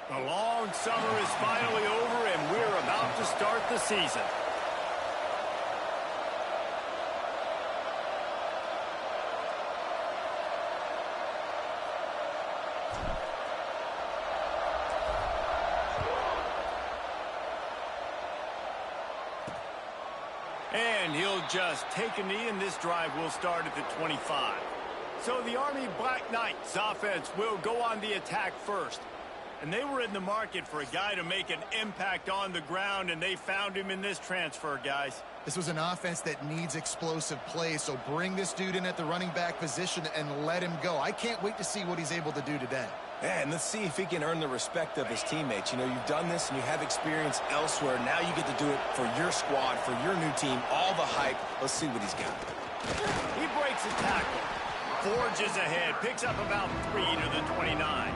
The long summer is finally over, and we're about to start the season. And he'll just take a knee, and this drive will start at the 25. So the Army Black Knights offense will go on the attack first. And they were in the market for a guy to make an impact on the ground, and they found him in this transfer, guys. This was an offense that needs explosive plays, so bring this dude in at the running back position and let him go. I can't wait to see what he's able to do today. Yeah, and let's see if he can earn the respect of his teammates. You know, you've done this and you have experience elsewhere. Now you get to do it for your squad, for your new team, all the hype. Let's see what he's got. He breaks a tackle, forges ahead, picks up about 3 to the 29.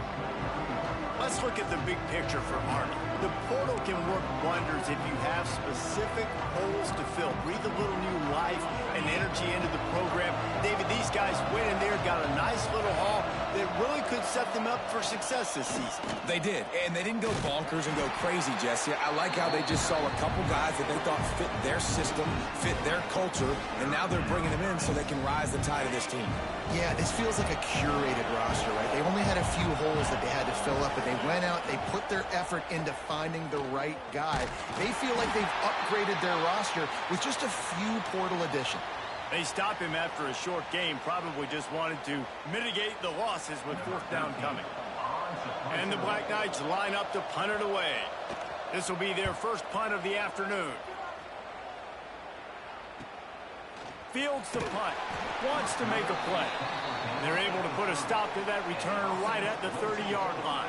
Let's look at the big picture for Army. The portal can work wonders if you have specific holes to fill. Breathe a little new life and energy into the program. David, these guys went in there, got a nice little haul, that really could set them up for success this season. They did, and they didn't go bonkers and go crazy, Jesse. I like how they just saw a couple guys that they thought fit their system, fit their culture, and now they're bringing them in so they can rise the tide of this team. Yeah, this feels like a curated roster, right? They only had a few holes that they had to fill up, but they went out, they put their effort into finding the right guy. They feel like they've upgraded their roster with just a few portal additions. They stopped him after a short game, probably just wanted to mitigate the losses with fourth down coming. And the Black Knights line up to punt it away. This will be their first punt of the afternoon. Fields the punt, wants to make a play. They're able to put a stop to that return right at the 30-yard line.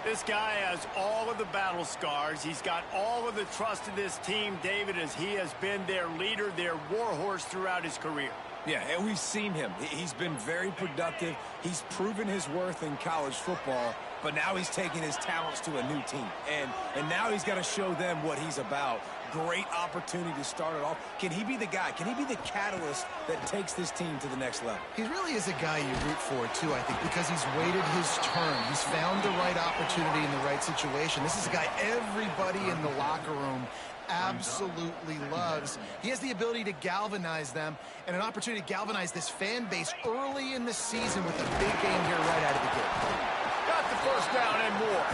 This guy has all of the battle scars. He's got all of the trust of this team, David, as he has been their leader, their warhorse throughout his career. Yeah, and we've seen him. He's been very productive. He's proven his worth in college football, but now he's taking his talents to a new team. And now he's got to show them what he's about. Great opportunity to start it off. Can he be the guy? Can he be the catalyst that takes this team to the next level? He really is a guy you root for, too, I think, because he's waited his turn. He's found the right opportunity in the right situation. This is a guy everybody in the locker room absolutely loves. He has the ability to galvanize them and an opportunity to galvanize this fan base early in the season with a big game here right out of the gate. Got the first down and more.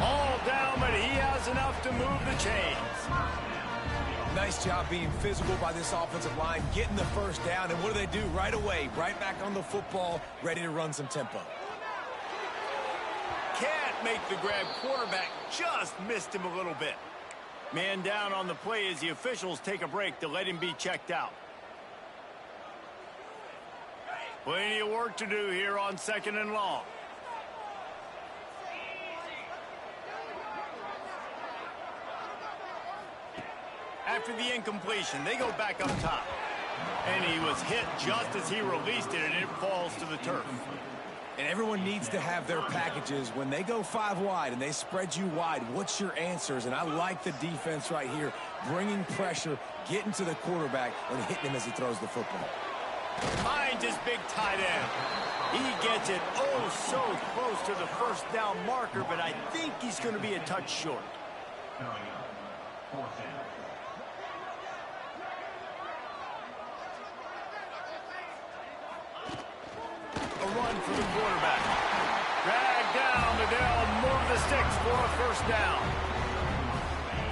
All down, but he has enough to move the chains. Nice job being physical by this offensive line, getting the first down, and what do? Right away, right back on the football, ready to run some tempo. Can't make the grab. Quarterback just missed him a little bit. Man down on the play as the officials take a break to let him be checked out. Plenty of work to do here on 2nd and long. After the incompletion, they go back up top. And he was hit just as he released it, and it falls to the turf. And everyone needs to have their packages. When they go 5 wide and they spread you wide, what's your answers? And I like the defense right here, bringing pressure, getting to the quarterback, and hitting him as he throws the football. Finds his big tight end. He gets it so close to the first down marker, but I think he's going to be a touch short. A run for the quarterback. Dragged down, but they'll move the sticks for a first down.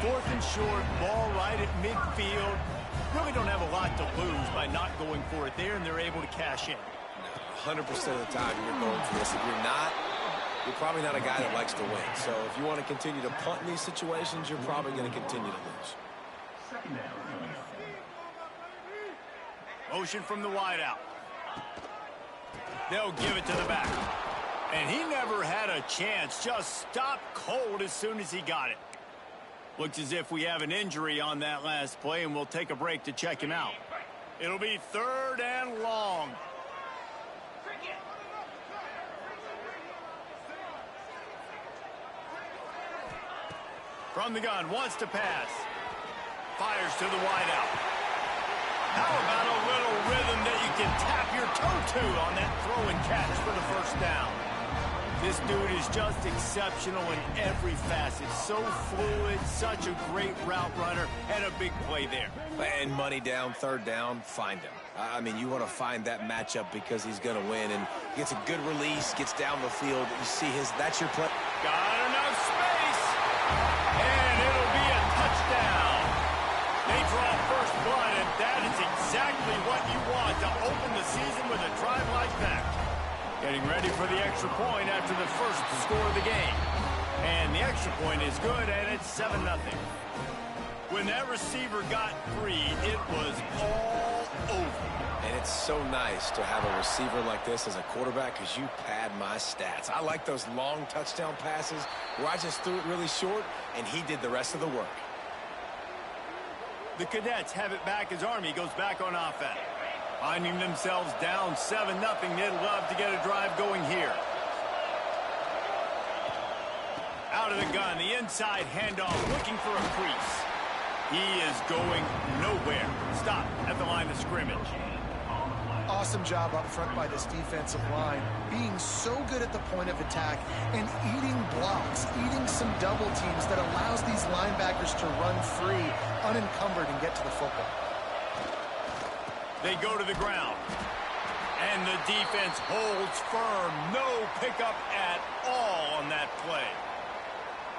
4th and short, ball right at midfield. Really don't have a lot to lose by not going for it there, and they're able to cash in. 100% of the time you're going for this. If you're not, you're probably not a guy that likes to win. So if you want to continue to punt in these situations, you're probably going to continue to lose. Motion from the wideout. They'll give it to the back. And he never had a chance. Just stopped cold as soon as he got it. Looks as if we have an injury on that last play, and we'll take a break to check him out. It'll be 3rd and long. From the gun, wants to pass. Fires to the wideout. How about a little rhythm that you can tap your toe to on that throw and catch for the first down? This dude is just exceptional in every facet. So fluid, such a great route runner, and a big play there. And money down, 3rd down, find him. I mean, you want to find that matchup because he's going to win, and gets a good release, gets down the field. You see that's your play. Got enough space, and it'll be a touchdown. They draw first blood, and that is exactly what you want to open the season with a drive like that. Getting ready for the extra point after the first score of the game. And the extra point is good, and it's 7-0. When that receiver got free, it was all over. And it's so nice to have a receiver like this as a quarterback because you pad my stats. I like those long touchdown passes where I just threw it really short, and he did the rest of the work. The Cadets have it back as Army goes back on offense. Finding themselves down 7-0, they'd love to get a drive going here. Out of the gun, the inside handoff, looking for a crease. He is going nowhere. Stop at the line of scrimmage. Awesome job up front by this defensive line, being so good at the point of attack and eating blocks, eating some double teams that allows these linebackers to run free, unencumbered, and get to the football. They go to the ground. And the defense holds firm. No pickup at all on that play.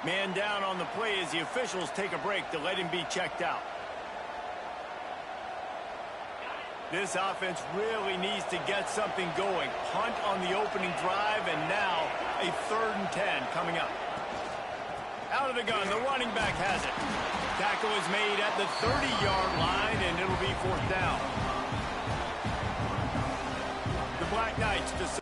Man down on the play as the officials take a break to let him be checked out. This offense really needs to get something going. Punt on the opening drive, and now a 3rd and 10 coming up. Out of the gun, the running back has it. Tackle is made at the 30-yard line, and it'll be 4th down. The Black Knights decide.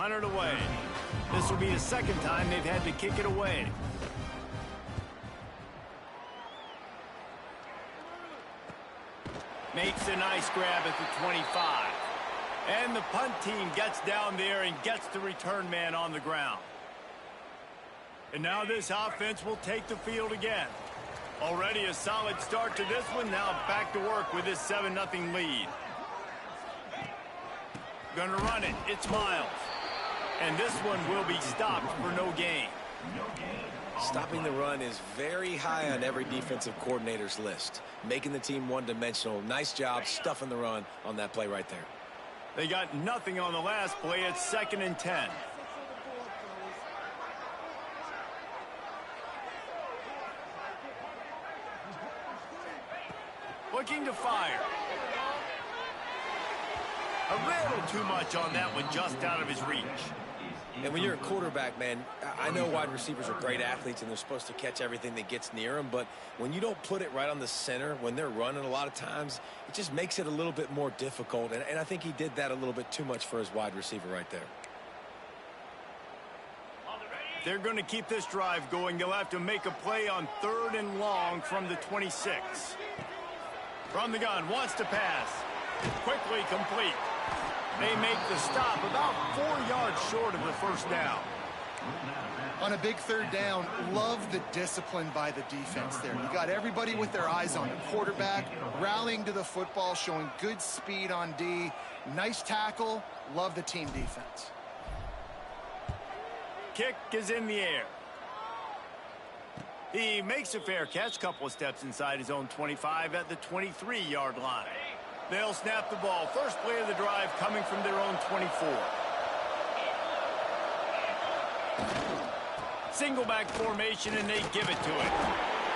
punt it away. This will be the second time they've had to kick it away. Makes a nice grab at the 25. And the punt team gets down there and gets the return man on the ground. And now this offense will take the field again. Already a solid start to this one. Now back to work with this 7-0 lead. Gonna run it. It's Miles. And this one will be stopped for no gain. Stopping the run is very high on every defensive coordinator's list. Making the team one-dimensional. Nice job stuffing the run on that play right there. They got nothing on the last play. It's 2nd and 10. Looking to fire. A little too much on that one, just out of his reach. And when you're a quarterback, man, I know wide receivers are great athletes and they're supposed to catch everything that gets near them, but when you don't put it right on the center, when they're running a lot of times, it just makes it a little bit more difficult. And I think he did that a little bit too much for his wide receiver right there. They're going to keep this drive going. They'll have to make a play on 3rd and long from the 26. From the gun, wants to pass. Quickly complete. They make the stop about 4 yards short of the first down. On a big 3rd down, love the discipline by the defense there. You got everybody with their eyes on the quarterback, rallying to the football, showing good speed on D. Nice tackle. Love the team defense. Kick is in the air. He makes a fair catch, couple of steps inside his own 25 at the 23-yard line. They'll snap the ball. First play of the drive coming from their own 24. Single back formation, and they give it to him.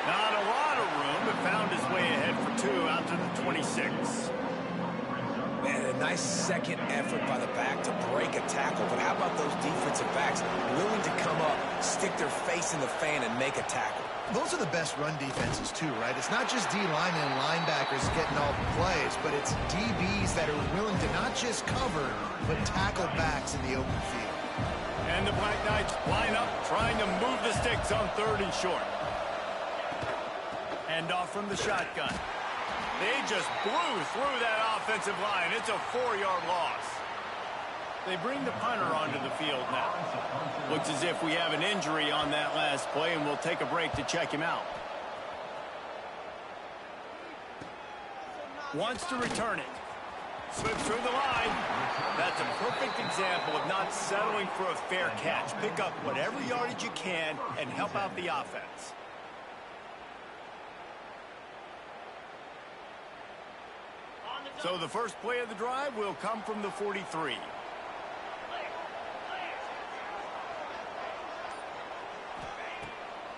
Not a lot of room, but found his way ahead for 2 out to the 26. Man, a nice second effort by the back to break a tackle. But how about those defensive backs willing to come up, stick their face in the fan, and make a tackle? Those are the best run defenses, too, right? It's not just D-linemen and linebackers getting all the plays, but it's DBs that are willing to not just cover, but tackle backs in the open field. And the Black Knights line up, trying to move the sticks on 3rd and short. Hand off from the shotgun. They just blew through that offensive line. It's a 4-yard loss. They bring the punter onto the field now. Looks as if we have an injury on that last play, and we'll take a break to check him out. Wants to return it. Slips through the line. That's a perfect example of not settling for a fair catch. Pick up whatever yardage you can and help out the offense. So the first play of the drive will come from the 43.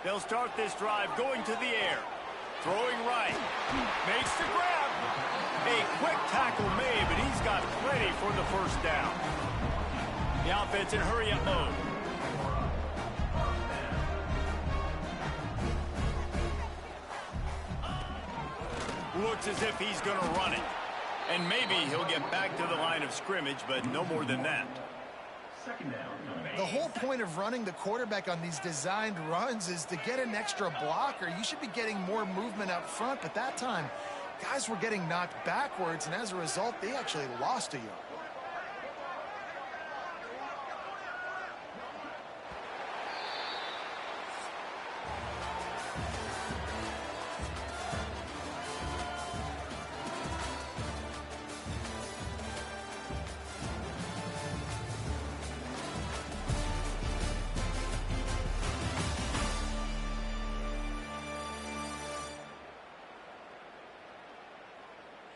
They'll start this drive going to the air. Throwing right. Makes the grab. A quick tackle made, but he's got plenty for the first down. The offense in hurry-up mode. Looks as if he's going to run it. And maybe he'll get back to the line of scrimmage, but no more than that. The whole point of running the quarterback on these designed runs is to get an extra blocker. You should be getting more movement up front, but that time, guys were getting knocked backwards, and as a result, they actually lost a yard.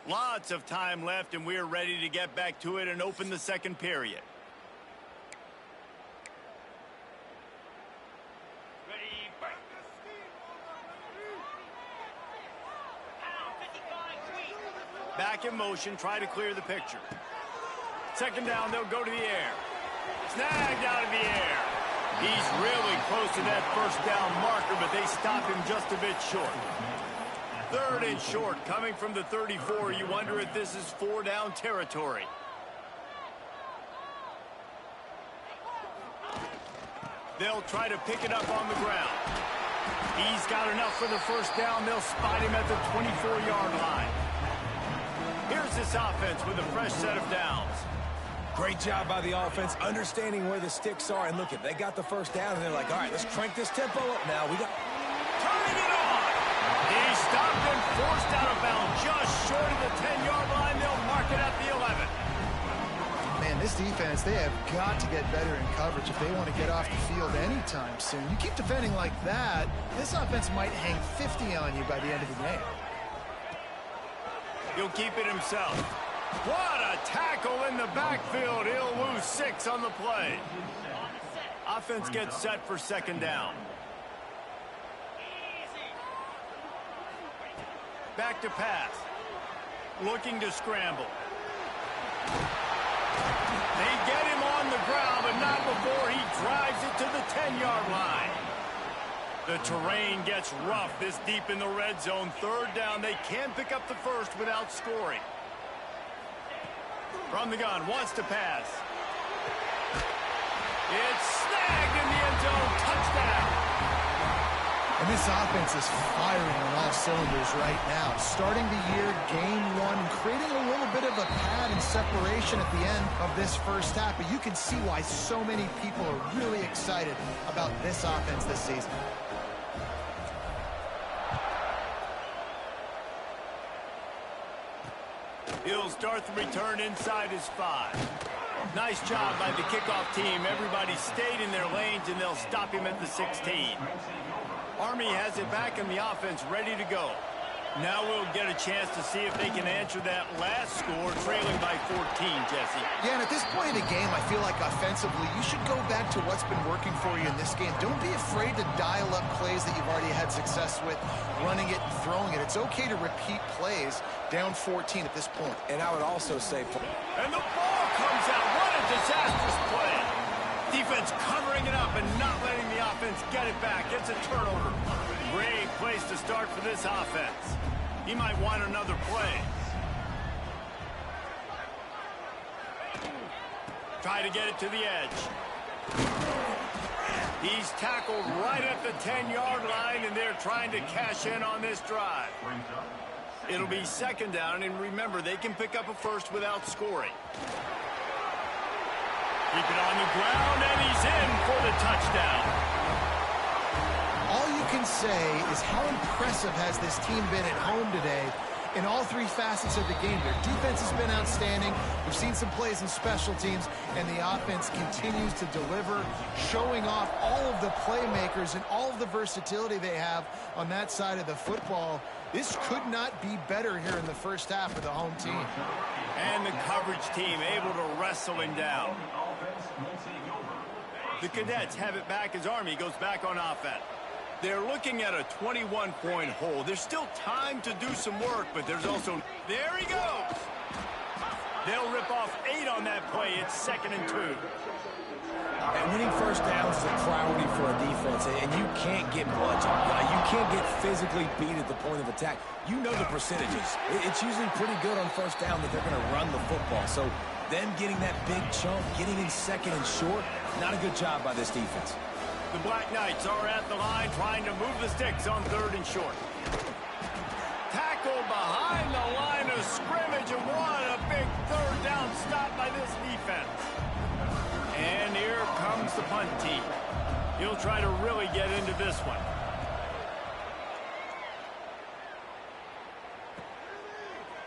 Lots of time left, and we're ready to get back to it and open the second period. Back in motion, try to clear the picture. Second down, they'll go to the air. Snagged out of the air. He's really close to that first down marker, but they stop him just a bit short. 3rd and short, coming from the 34. You wonder if this is 4-down territory. They'll try to pick it up on the ground. He's got enough for the first down. They'll spot him at the 24-yard line. Here's this offense with a fresh set of downs. Great job by the offense, understanding where the sticks are. And look, they got the first down, and they're like, all right, let's crank this tempo up now. Turning it on. He stopped and forced out of bounds just short of the 10-yard line. They'll mark it at the 11. Man, this defense, they have got to get better in coverage if they want to get off the field anytime soon. You keep defending like that, this offense might hang 50 on you by the end of the game. He'll keep it himself. What a tackle in the backfield. He'll lose 6 on the play. Offense gets set for second down. Back to pass. Looking to scramble. They get him on the ground, but not before he drives it to the 10-yard line. The terrain gets rough this deep in the red zone. Third down, they can pick up the first without scoring. From the gun, wants to pass. It's snagged in the end zone. Touchdown. And this offense is firing on all cylinders right now. Starting the year, game 1, and creating a little bit of a pad and separation at the end of this first half. But you can see why so many people are really excited about this offense this season. He'll start the return inside his 5. Nice job by the kickoff team. Everybody stayed in their lanes, and they'll stop him at the 16. Army has it back in the offense, ready to go. Now we'll get a chance to see if they can answer that last score, trailing by 14, Jesse. Yeah, and at this point in the game, I feel like offensively, you should go back to what's been working for you in this game. Don't be afraid to dial up plays that you've already had success with, running it and throwing it. It's okay to repeat plays down 14 at this point. And I would also say... And the ball comes out. What a disastrous play. Defense covering it up and not letting the offense get it back. It's a turnover. Great place to start for this offense. He might want another play. Try to get it to the edge. He's tackled right at the 10-yard line, and they're trying to cash in on this drive. It'll be second down, and remember, they can pick up a first without scoring. Keep it on the ground, and he's in for the touchdown. All you can say is how impressive has this team been at home today in all 3 facets of the game. Their defense has been outstanding. We've seen some plays in special teams, and the offense continues to deliver, showing off all of the playmakers and all of the versatility they have on that side of the football. This could not be better here in the first half for the home team. And the coverage team able to wrestle him down. The Cadets have it back as Army goes back on offense. They're looking at a 21-point hole. There's still time to do some work, but there's also... There he goes! They'll rip off 8 on that play. It's 2nd and 2. And winning first downs is a priority for a defense, and you can't get bludgeoned. You can't get physically beat at the point of attack. You know the percentages. It's usually pretty good on first down that they're going to run the football. So them getting that big chunk, getting in 2nd and short, not a good job by this defense. The Black Knights are at the line trying to move the sticks on 3rd and short. Tackled behind the line of scrimmage, and what a big 3rd down stop by this defense. And here comes the punt team. He'll try to really get into this one.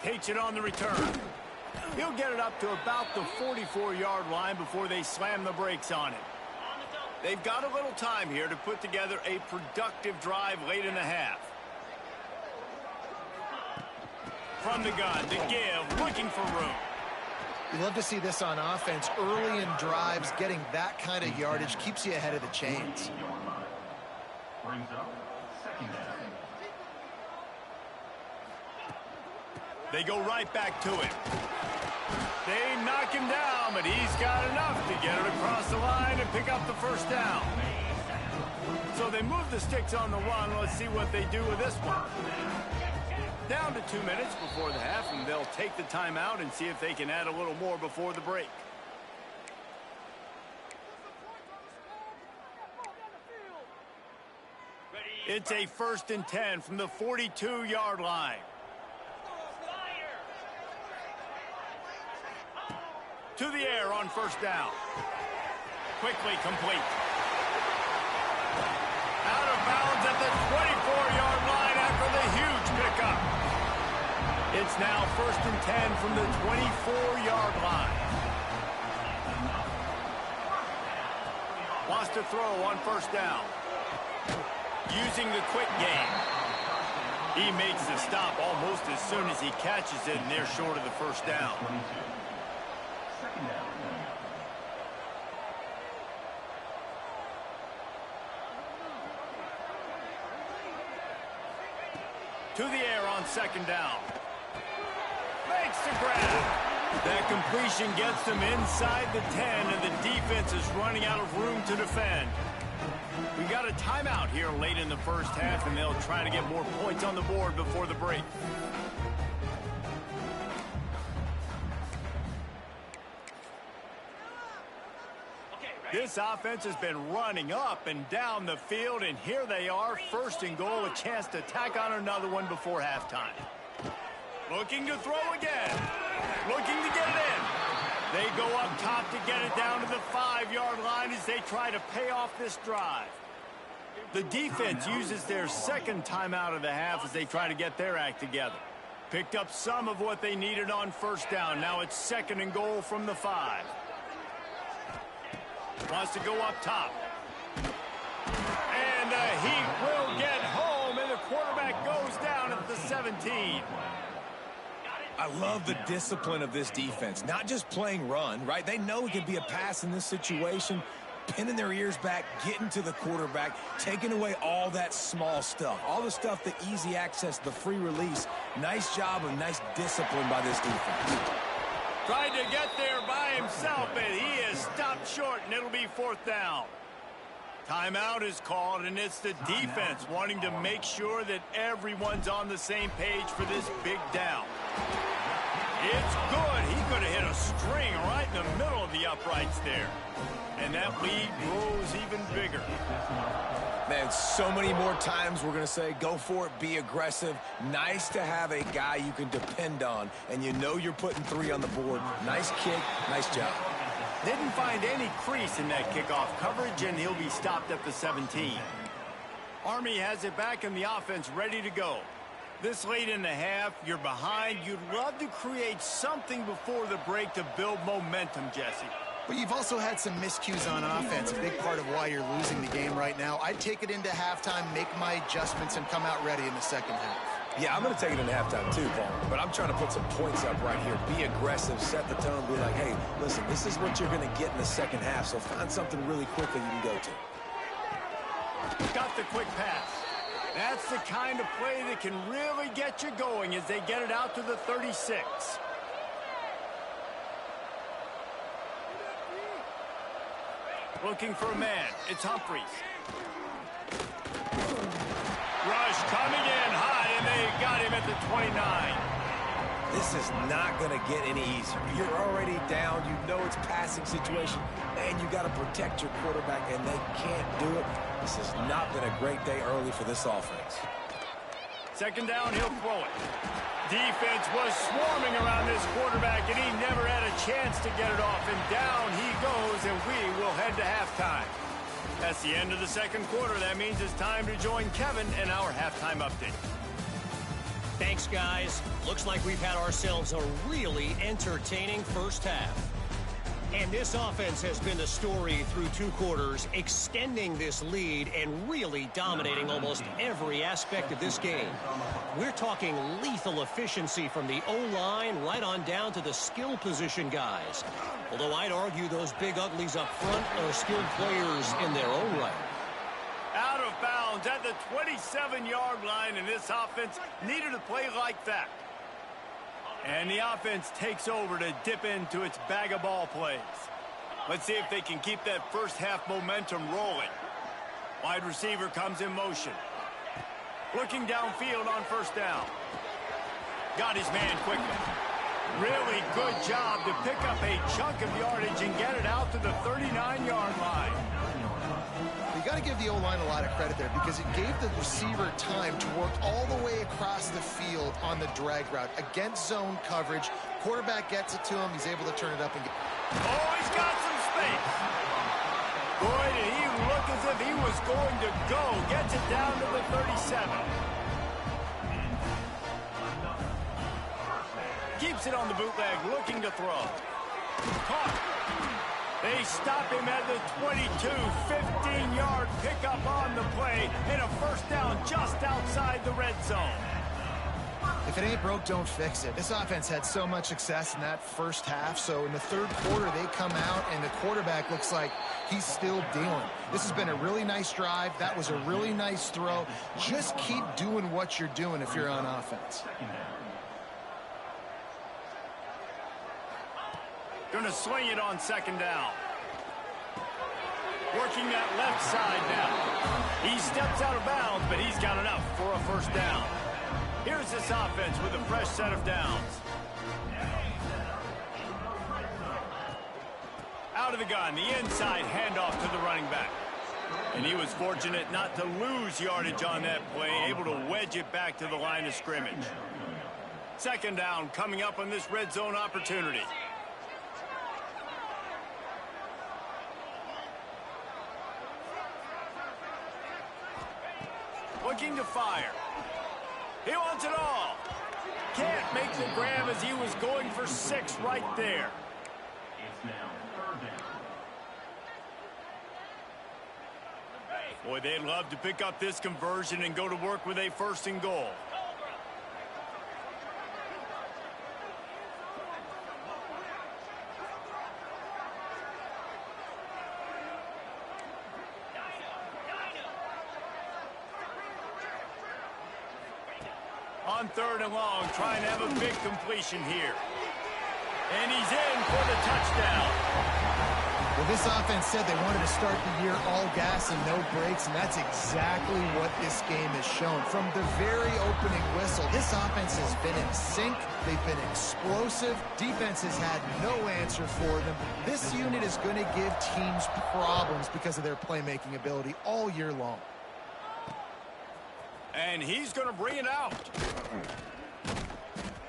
Takes it on the return. He'll get it up to about the 44-yard line before they slam the brakes on it. They've got a little time here to put together a productive drive late in the half. From the gun, to give, looking for room. You love to see this on offense. Early in drives, getting that kind of yardage keeps you ahead of the chains. They go right back to him. They knock him down, but he's got enough to get it across the line and pick up the first down. So they move the sticks on the run. Let's see what they do with this one. Down to 2 minutes before the half, and they'll take the timeout and see if they can add a little more before the break. It's a 1st and 10 from the 42-yard line. To the air on 1st down. Quickly complete. Out of bounds at the 24-yard line after the huge pickup. It's now 1st and 10 from the 24-yard line. Wants to throw on 1st down. Using the quick game. He makes the stop almost as soon as he catches it, and they're short of the 1st down. To the air on 2nd down. Makes the grab. That completion gets them inside the 10, and the defense is running out of room to defend. We got a timeout here late in the 1st half, and they'll try to get more points on the board before the break. This offense has been running up and down the field, and here they are, 1st and goal, a chance to tack on another one before halftime. Looking to throw again. Looking to get it in. They go up top to get it down to the 5-yard line as they try to pay off this drive. The defense uses their 2nd timeout of the half as they try to get their act together. Picked up some of what they needed on 1st down. Now it's 2nd and goal from the 5. Wants to go up top. And the Heat will get home, and the quarterback goes down at the 17. I love the discipline of this defense. Not just playing run, right? They know it could be a pass in this situation. Pinning their ears back, getting to the quarterback, taking away all that small stuff. All the stuff, the easy access, the free release. Nice job and nice discipline by this defense. Tried to get there by himself, and he is stopped short, and it'll be 4th down. Timeout is called, and it's the defense wanting to make sure that everyone's on the same page for this big down. It's good. He could have hit a string right in the middle of the uprights there. And that lead grows even bigger. Man, so many more times we're going to say, go for it, be aggressive. Nice to have a guy you can depend on, and you know you're putting 3 on the board. Nice kick, nice job. Didn't find any crease in that kickoff coverage, and he'll be stopped at the 17. Army has it back in the offense ready to go. This late in the half, you're behind. You'd love to create something before the break to build momentum, Jesse. But you've also had some miscues on offense, a big part of why you're losing the game right now. I'd take it into halftime, make my adjustments, and come out ready in the 2nd half. Yeah, I'm going to take it into halftime too, Paul. But I'm trying to put some points up right here. Be aggressive, set the tone, be like, hey, listen, this is what you're going to get in the 2nd half, so find something really quickly you can go to. Got the quick pass. That's the kind of play that can really get you going as they get it out to the 36. Looking for a man. It's Humphries. Rush coming in high, and they got him at the 29. This is not going to get any easier. You're already down. You know it's passing situation. And you got to protect your quarterback, and they can't do it. This has not been a great day early for this offense. 2nd down, he'll throw it. Defense was swarming around this quarterback, and he never had a chance to get it off. And down he goes, and we will head to halftime. That's the end of the 2nd quarter. That means it's time to join Kevin in our halftime update. Thanks, guys. Looks like we've had ourselves a really entertaining 1st half. And this offense has been the story through 2 quarters, extending this lead and really dominating almost every aspect of this game. We're talking lethal efficiency from the O-line right on down to the skill position guys. Although I'd argue those big uglies up front are skilled players in their own right. Out of bounds at the 27-yard line, and this offense needed a play like that. And the offense takes over to dip into its bag of ball plays. Let's see if they can keep that 1st half momentum rolling. Wide receiver comes in motion. Looking downfield on 1st down. Got his man quickly. Really good job to pick up a chunk of yardage and get it out to the 39-yard line. You got to give the O-line a lot of credit there because it gave the receiver time to work all the way across the field on the drag route against zone coverage. Quarterback gets it to him. He's able to turn it up and get... Oh, he's got some space. Boy, did he look as if he was going to go. Gets it down to the 37. Keeps it on the bootleg, looking to throw. Caught. They stop him at the 22, 15-yard pickup on the play, and a first down just outside the red zone. If it ain't broke, don't fix it. This offense had so much success in that first half, so in the third quarter, they come out, and the quarterback looks like he's still dealing. This has been a really nice drive. That was a really nice throw. Just keep doing what you're doing if you're on offense. Going to swing it on second down. Working that left side now. He steps out of bounds, but he's got enough for a first down. Here's this offense with a fresh set of downs. Out of the gun, the inside handoff to the running back. And he was fortunate not to lose yardage on that play, able to wedge it back to the line of scrimmage. Second down coming up on this red zone opportunity. Looking to fire. He wants it all. Can't make the grab as he was going for 6 right there. It's now third down. Boy, they'd love to pick up this conversion and go to work with a first and goal. On third and long, trying to have a big completion here. And he's in for the touchdown. Well, this offense said they wanted to start the year all gas and no brakes, and that's exactly what this game has shown. From the very opening whistle, this offense has been in sync. They've been explosive. Defense has had no answer for them. This unit is going to give teams problems because of their playmaking ability all year long. And he's going to bring it out.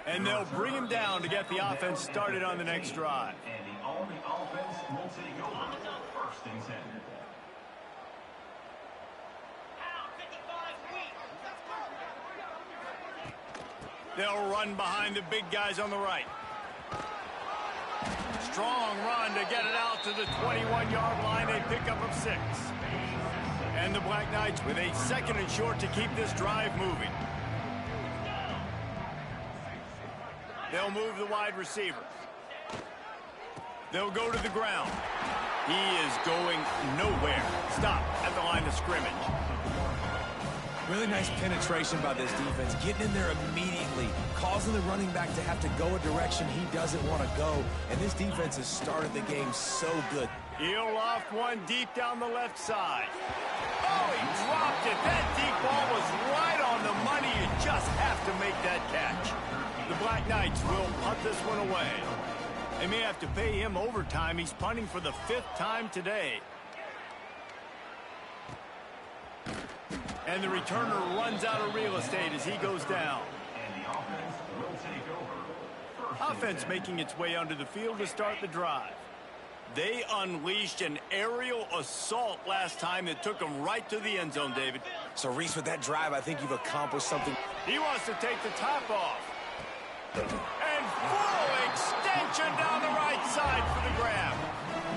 And they'll bring him down to get the offense started on the next drive. And the Army offense will take over first and 10. They'll run behind the big guys on the right. Strong run to get it out to the 21-yard line. A pickup of 6. And the Black Knights with a second and short to keep this drive moving. They'll move the wide receiver. They'll go to the ground. He is going nowhere. Stop at the line of scrimmage. Really nice penetration by this defense, getting in there immediately, causing the running back to have to go a direction he doesn't want to go. And this defense has started the game so good. He'll loft one deep down the left side. Oh, he dropped it. That deep ball was right on the money. You just have to make that catch. The Black Knights will punt this one away. They may have to pay him overtime. He's punting for the 5th time today. And the returner runs out of real estate as he goes down. And the offense will take over. Offense making its way onto the field to start the drive. They unleashed an aerial assault last time that took them right to the end zone, David. So, Reese, with that drive, I think you've accomplished something. He wants to take the top off. And full extension down the right side for the grab.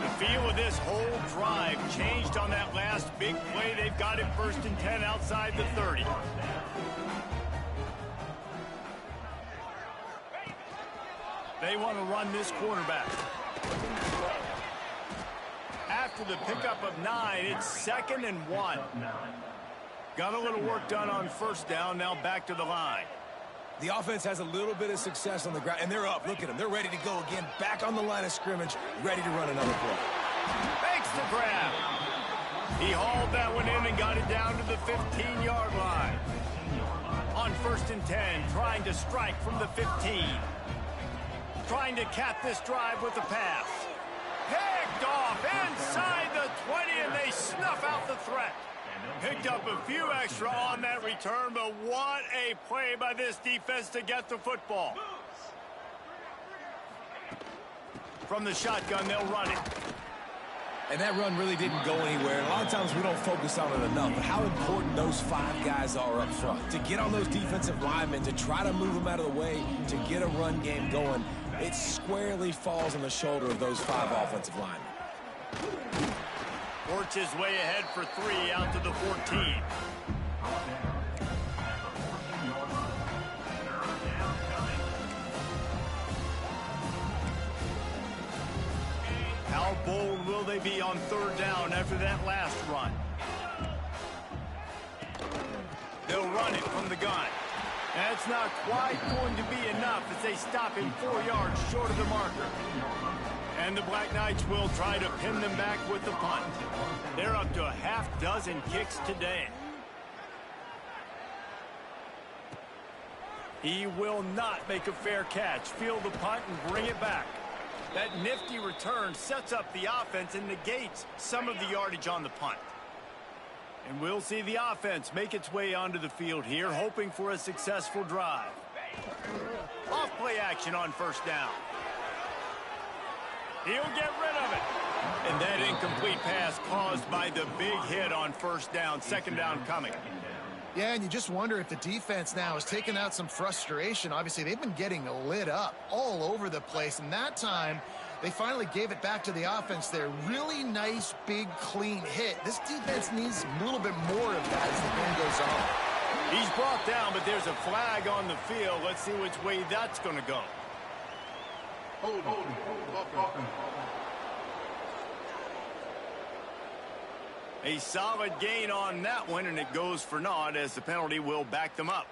The feel of this whole drive changed on that last big play. They've got him 1st and 10 outside the 30. They want to run this quarterback. After the pickup of 9, it's 2nd and 1. Got a little work done on first down, now back to the line. The offense has a little bit of success on the ground, and they're up. Look at them. They're ready to go again, back on the line of scrimmage, ready to run another play. Makes the grab. He hauled that one in and got it down to the 15-yard line. On 1st and 10, trying to strike from the 15. Trying to cap this drive with a pass. Picked off inside the 20, and they snuff out the threat. Picked up a few extra on that return, but what a play by this defense to get the football. From the shotgun, they'll run it. And that run really didn't go anywhere. A lot of times we don't focus on it enough, but how important those 5 guys are up front. To get on those defensive linemen, to try to move them out of the way, to get a run game going, it squarely falls on the shoulder of those 5 offensive linemen. Works his way ahead for 3 out to the 14. How bold will they be on 3rd down after that last run? They'll run it from the gun. That's not quite going to be enough as they stop him 4 yards short of the marker. And the Black Knights will try to pin them back with the punt. They're up to a half-dozen kicks today. He will not make a fair catch. Field the punt and bring it back. That nifty return sets up the offense and negates some of the yardage on the punt. And we'll see the offense make its way onto the field here, hoping for a successful drive. Off-play action on 1st down. He'll get rid of it. And that incomplete pass caused by the big hit on 1st down. 2nd down coming. Yeah, and you just wonder if the defense now is taking out some frustration. Obviously, they've been getting lit up all over the place. And that time, they finally gave it back to the offense there. Really nice, big, clean hit. This defense needs a little bit more of that as the game goes on. He's brought down, but there's a flag on the field. Let's see which way that's going to go. A solid gain on that one, and it goes for naught as the penalty will back them up.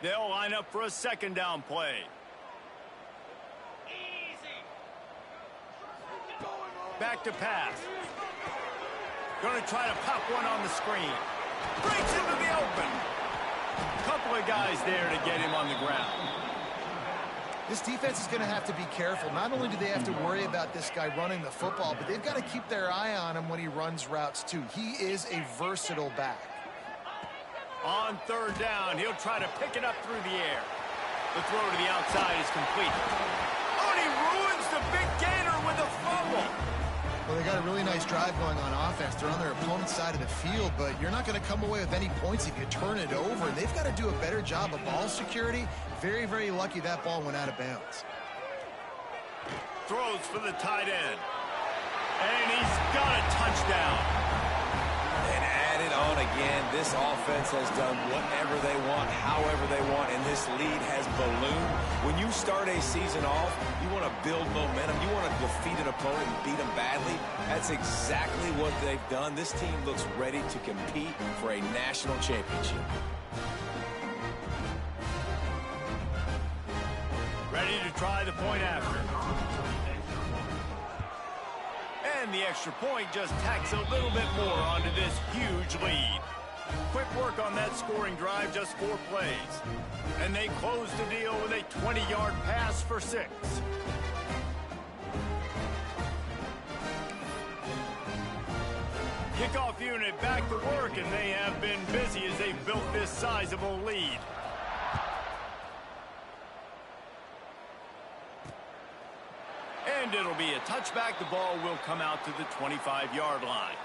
They'll line up for a 2nd down play. Back to pass. Going to try to pop one on the screen. Breaks into the open. Couple of guys there to get him on the ground. This defense is going to have to be careful. Not only do they have to worry about this guy running the football, but they've got to keep their eye on him when he runs routes too. He is a versatile back. On 3rd down, he'll try to pick it up through the air. The throw to the outside is complete. Oh, and he ruins the big gainer with a fumble. Well, they got a really nice drive going on offense. They're on their opponent's side of the field, but you're not going to come away with any points if you turn it over. And they've got to do a better job of ball security. Very, very lucky that ball went out of bounds. Throws for the tight end. And he's got a touchdown. And added on again, this offense has done whatever they want, however they want, and this lead has ballooned. When you start a season off, you want to build momentum. You want to defeat an opponent and beat them badly. That's exactly what they've done. This team looks ready to compete for a national championship. Ready to try the point after. And the extra point just tacks a little bit more onto this huge lead. Quick work on that scoring drive, just 4 plays. And they close the deal with a 20-yard pass for 6. Kickoff unit back to work, and they have been busy as they've built this sizable lead. And it'll be a touchback. The ball will come out to the 25-yard line.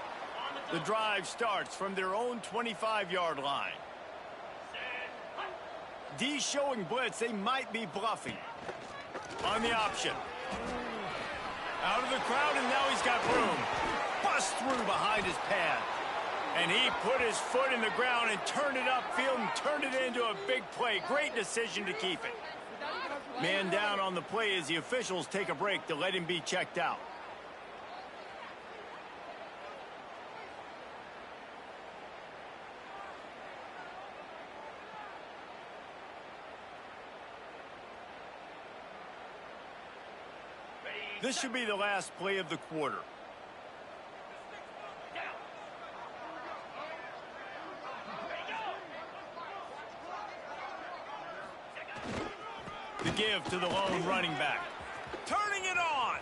The drive starts from their own 25-yard line. D showing blitz. They might be bluffing. On the option. Out of the crowd, and now he's got room. Bust through behind his pad. And he put his foot in the ground and turned it upfield and turned it into a big play. Great decision to keep it. Man down on the play as the officials take a break to let him be checked out. This should be the last play of the quarter. The give to the lone running back. Turning it on.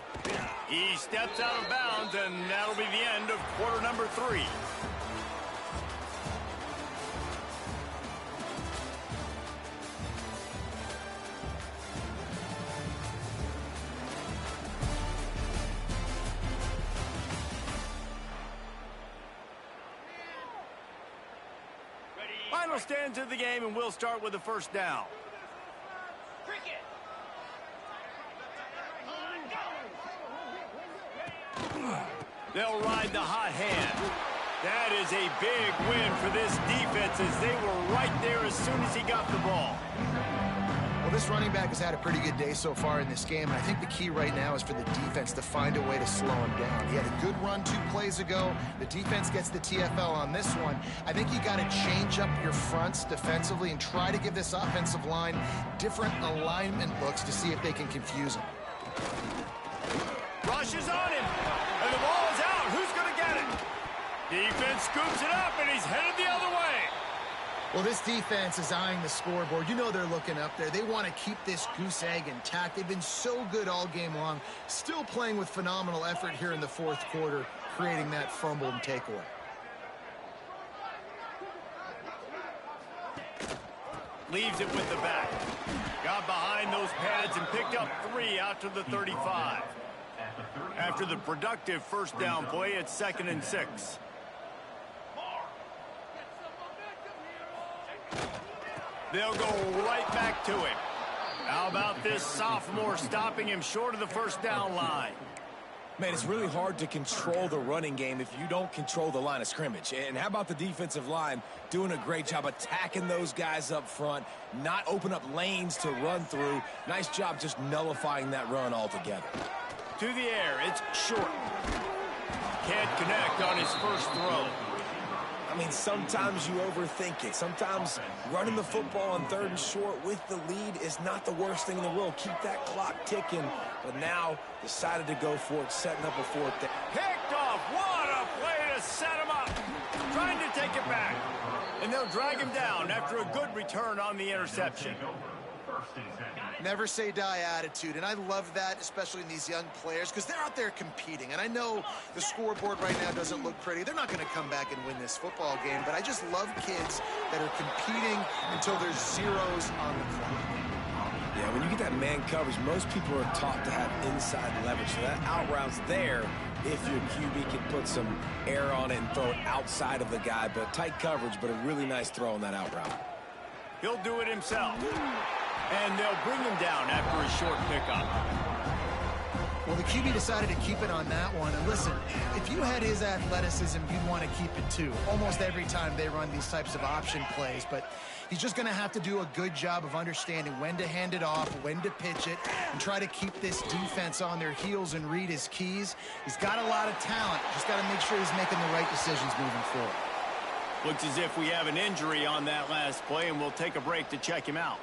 He steps out of bounds, and that'll be the end of quarter number 3. Final stands of the game, and we'll start with the first down. They'll ride the hot hand. That is a big win for this defense as they were right there as soon as he got the ball. Well, this running back has had a pretty good day so far in this game, and I think the key right now is for the defense to find a way to slow him down. He had a good run 2 plays ago. The defense gets the TFL on this one. I think you got to change up your fronts defensively and try to give this offensive line different alignment looks to see if they can confuse him. Rushes on him, and the ball is out. Who's going to get it? Defense scoops it up, and he's headed the other way. Well, this defense is eyeing the scoreboard. You know they're looking up there. They want to keep this goose egg intact. They've been so good all game long, still playing with phenomenal effort here in the 4th quarter, creating that fumble and takeaway. Leaves it with the back. Got behind those pads and picked up 3 out to the 35. After the productive first down play, it's 2nd and 6. They'll go right back to him. How about this sophomore stopping him short of the first down line? Man, it's really hard to control the running game if you don't control the line of scrimmage. And how about the defensive line doing a great job attacking those guys up front, not open up lanes to run through. Nice job just nullifying that run altogether. To the air, it's short. Can't connect on his first throw. I mean, sometimes you overthink it. Sometimes running the football on 3rd and short with the lead is not the worst thing in the world. Keep that clock ticking. But now decided to go for it, setting up a 4th down. Picked off. What a play to set him up. Trying to take it back. And they'll drag him down after a good return on the interception. Never say die attitude, and I love that, especially in these young players, because they're out there competing. And I know the scoreboard right now doesn't look pretty. They're not going to come back and win this football game, but I just love kids that are competing until there's zeros on the clock. Yeah, when you get that man coverage, most people are taught to have inside leverage. So that out route's there if your QB can put some air on it and throw it outside of the guy. But tight coverage, but a really nice throw on that out route. He'll do it himself. And they'll bring him down after a short pickup. Well, the QB decided to keep it on that one. And listen, if you had his athleticism, you'd want to keep it too. Almost every time they run these types of option plays. But he's just going to have to do a good job of understanding when to hand it off, when to pitch it, and try to keep this defense on their heels and read his keys. He's got a lot of talent. Just got to make sure he's making the right decisions moving forward. Looks as if we have an injury on that last play, and we'll take a break to check him out.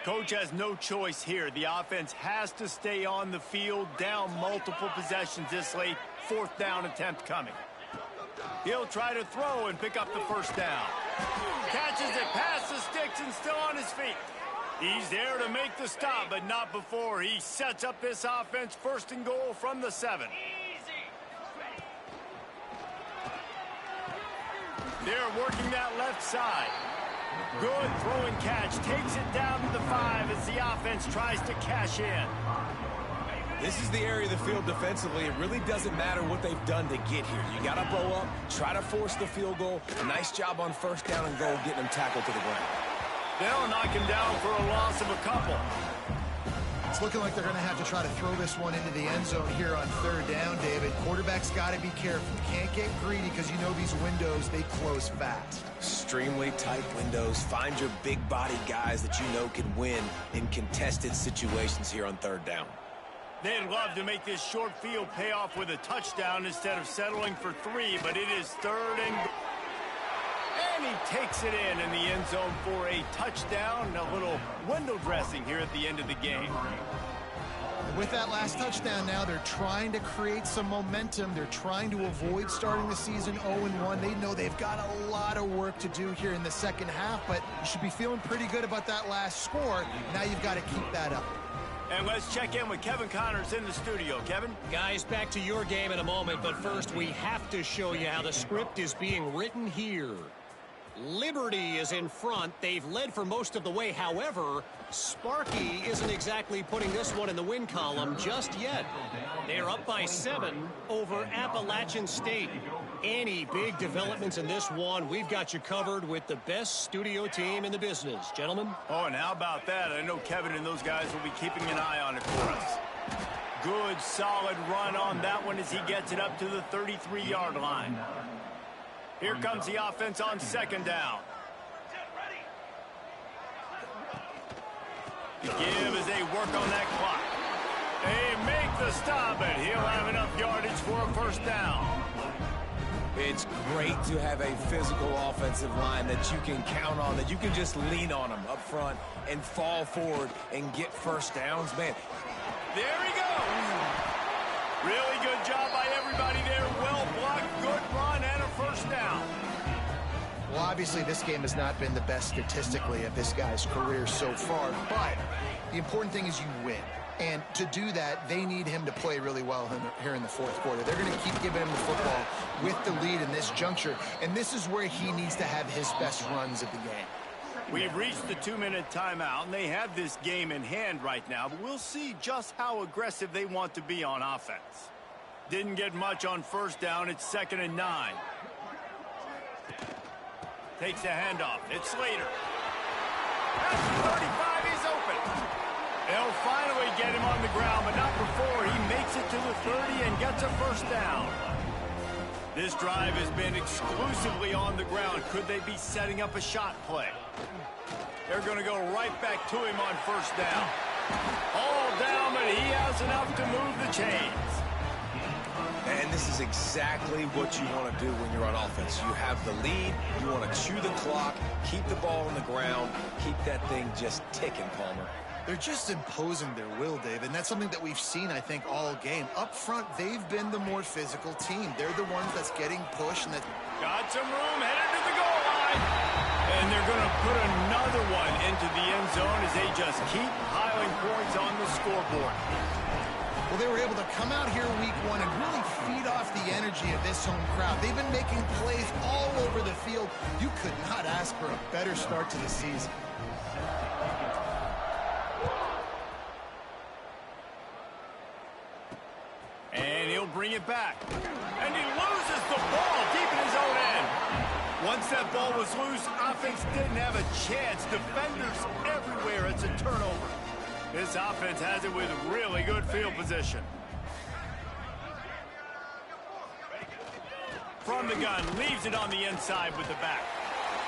Coach has no choice here. The offense has to stay on the field, down multiple possessions this late. 4th down attempt coming. He'll try to throw and pick up the first down. Catches it past the sticks and still on his feet. He's there to make the stop, but not before he sets up this offense 1st and goal from the 7. They're working that left side. Good throwing catch. Takes it down to the 5 as the offense tries to cash in. This is the area of the field defensively. It really doesn't matter what they've done to get here. You got to blow up, try to force the field goal. Nice job on 1st down and goal, getting them tackled to the ground. They'll knock him down for a loss of a couple. It's looking like they're going to have to try to throw this one into the end zone here on 3rd down, David. Quarterback's got to be careful. Can't get greedy because you know these windows, they close fast. Extremely tight windows. Find your big body guys that you know can win in contested situations here on 3rd down. They'd love to make this short field pay off with a touchdown instead of settling for 3, but it is 3rd and he takes it in the end zone for a touchdown. A little window dressing here at the end of the game. With that last touchdown now, they're trying to create some momentum. They're trying to avoid starting the season 0-1. They know they've got a lot of work to do here in the second half, but you should be feeling pretty good about that last score. Now you've got to keep that up. And let's check in with Kevin Connors in the studio. Kevin? Guys, back to your game in a moment, but first we have to show you how the script is being written here. Liberty is in front. They've led for most of the way. However, Sparky isn't exactly putting this one in the win column just yet. They're up by 7 over Appalachian State. Any big developments in this one, we've got you covered with the best studio team in the business. Gentlemen? Oh, and how about that? I know Kevin and those guys will be keeping an eye on it for us. Good, solid run on that one as he gets it up to the 33-yard line. Here comes the offense on second down. The give as they work on that clock. They make the stop, and he'll have enough yardage for a first down. It's great to have a physical offensive line that you can count on, that you can just lean on them up front and fall forward and get first downs. Man, there he goes. Really good job by everybody there. Well blocked, good run, and a first down. Well, obviously, this game has not been the best statistically of this guy's career so far, but the important thing is you win. And to do that, they need him to play really well here in the fourth quarter. They're going to keep giving him the football with the lead in this juncture, and this is where he needs to have his best runs of the game. We've reached the 2-minute timeout, and they have this game in hand right now, but we'll see just how aggressive they want to be on offense. Didn't get much on first down. It's 2nd and 9. Takes the handoff. It's Slater. That's 35. He's open. They'll finally get him on the ground, but not before he makes it to the 30 and gets a first down. This drive has been exclusively on the ground. Could they be setting up a shot play? They're going to go right back to him on first down. All down, but he has enough to move the chains. and this is exactly what you want to do when you're on offense. You have the lead, you want to chew the clock, keep the ball on the ground, keep that thing just ticking, Palmer. They're just imposing their will, Dave, and that's something that we've seen, I think, all game. Up front, they've been the more physical team. They're the ones that's getting pushed. And got some room, headed to the goal line. And they're going to put another one into the end zone as they just keep piling points on the scoreboard. Well, they were able to come out here week one and really feed off the energy of this home crowd. They've been making plays all over the field. You could not ask for a better start to the season. And he'll bring it back. And he loses the ball deep in his own end. Once that ball was loose, offense didn't have a chance. Defenders everywhere. It's a turnover. This offense has it with really good field position. From the gun, leaves it on the inside with the back.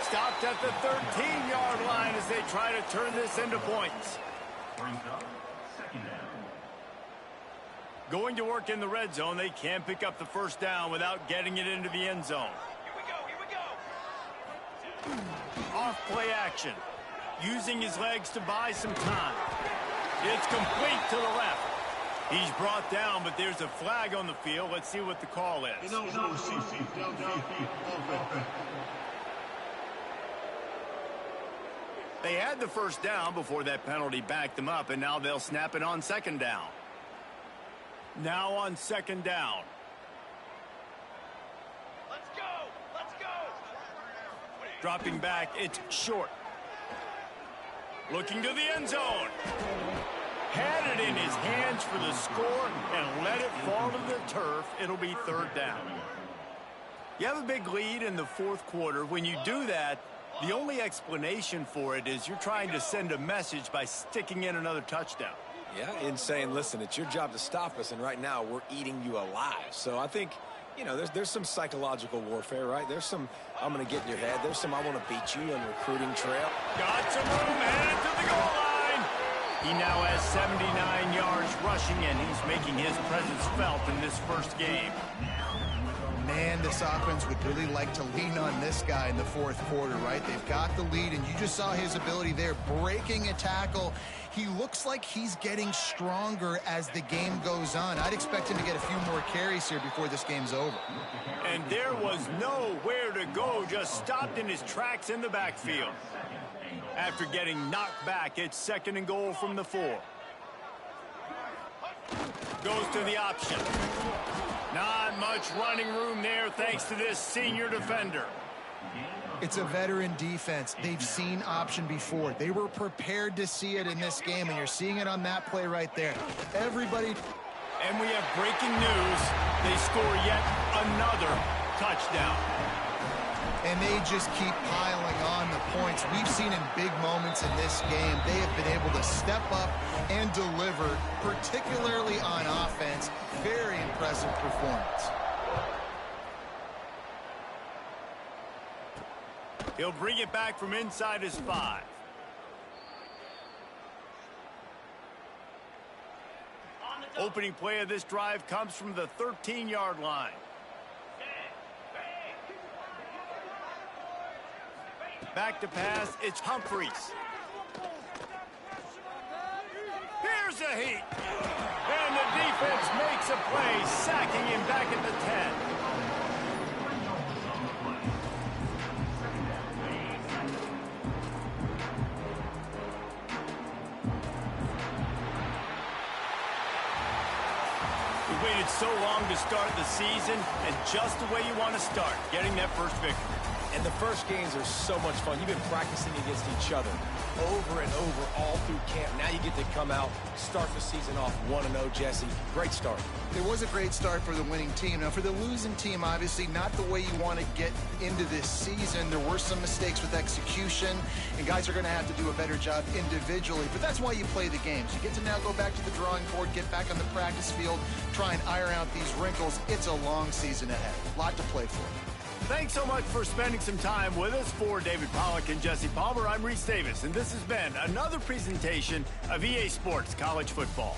Stopped at the 13-yard line as they try to turn this into points. Going to work in the red zone, they can't pick up the first down without getting it into the end zone. Here we go. Off play action. Using his legs to buy some time. It's complete to the left. He's brought down, but there's a flag on the field. Let's see what the call is. They had the first down before that penalty backed them up, and now they'll snap it on second down. Now on second down. Let's go! Let's go! Dropping back, it's short. Looking to the end zone. Had it in his hands for the score and let it fall to the turf. It'll be third down. You have a big lead in the fourth quarter. When you do that, the only explanation for it is you're trying to send a message by sticking in another touchdown. Yeah, and saying, listen, it's your job to stop us, and right now we're eating you alive. So I think, you know, there's some psychological warfare, right? There's some, I'm going to get in your head. There's some, I want to beat you on recruiting trail. Got some room, headed to the goal line. He now has 79 yards rushing, and he's making his presence felt in this first game. man, this offense would really like to lean on this guy in the fourth quarter, right? They've got the lead, and you just saw his ability there, breaking a tackle. He looks like he's getting stronger as the game goes on. I'd expect him to get a few more carries here before this game's over. And there was nowhere to go, just stopped in his tracks in the backfield. After getting knocked back, it's 2nd and goal from the 4. Goes to the option. Not much running room there thanks to this senior defender. It's a veteran defense. They've seen option before. They were prepared to see it in this game, and you're seeing it on that play right there. Everybody... And we have breaking news. They score yet another touchdown. And they just keep piling on the points. We've seen in big moments in this game, they have been able to step up and deliver, particularly on offense. Very impressive performance. He'll bring it back from inside his 5. Opening play of this drive comes from the 13-yard line. Back to pass, it's Humphries. Here's a heat. And the defense makes a play, sacking him back at the 10. We waited so long to start the season, and just the way you want to start, getting that first victory. And the first games are so much fun. You've been practicing against each other over and over all through camp. Now you get to come out, start the season off 1-0, Jesse. Great start. It was a great start for the winning team. Now, for the losing team, obviously not the way you want to get into this season. There were some mistakes with execution, and guys are going to have to do a better job individually. But that's why you play the games. You get to now go back to the drawing board, get back on the practice field, try and iron out these wrinkles. It's a long season ahead. A lot to play for. Thanks so much for spending some time with us. For David Pollack and Jesse Palmer, I'm Reese Davis, and this has been another presentation of EA Sports College Football.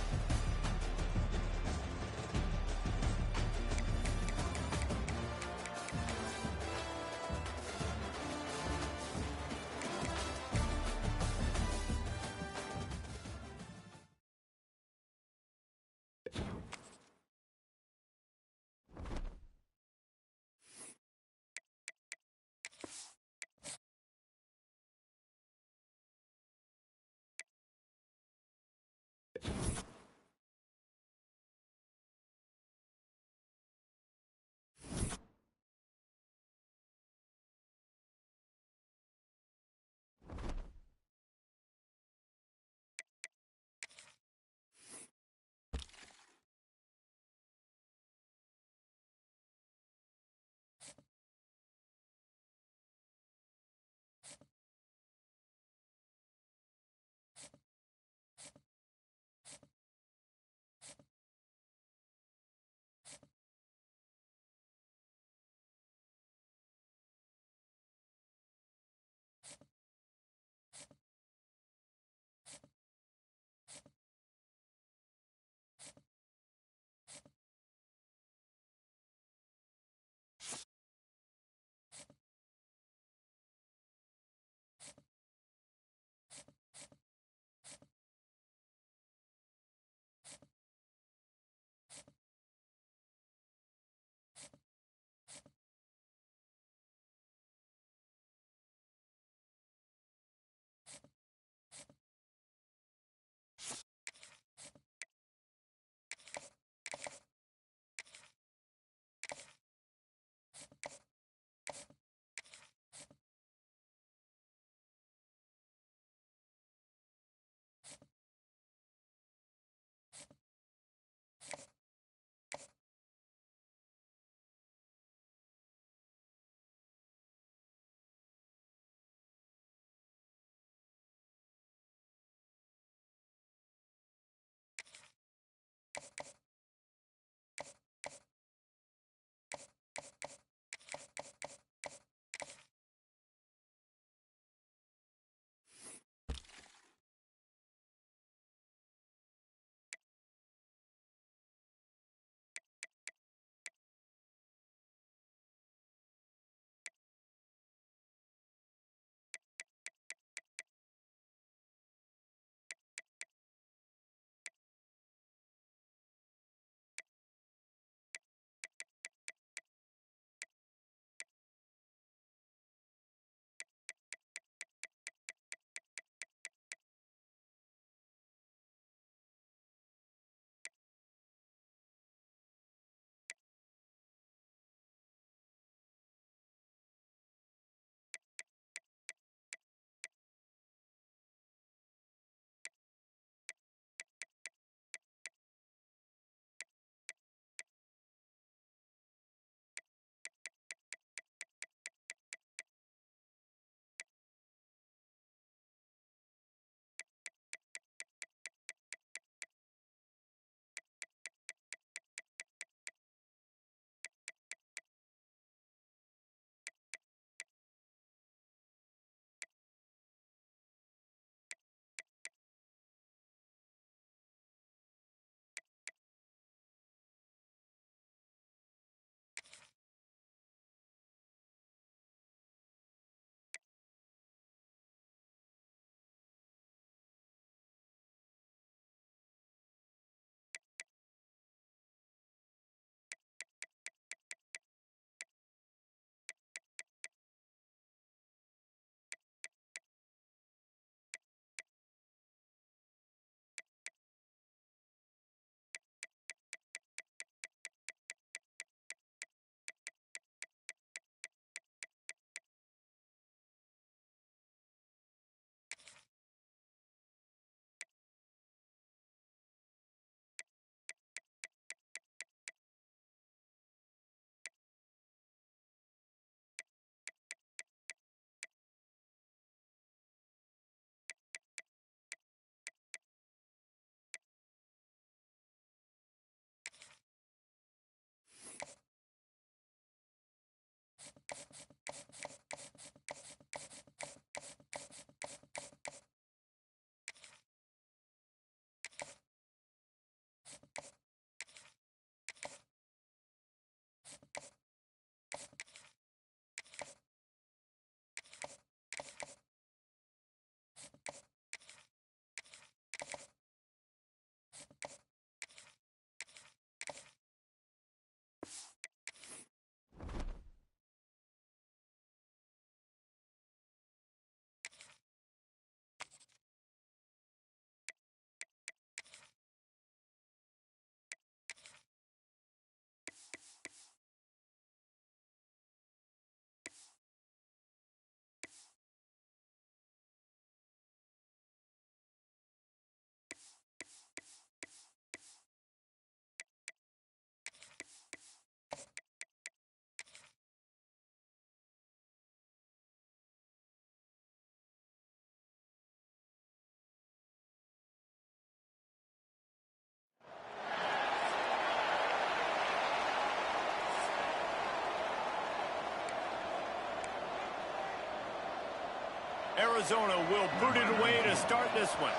Arizona will boot it away to start this one.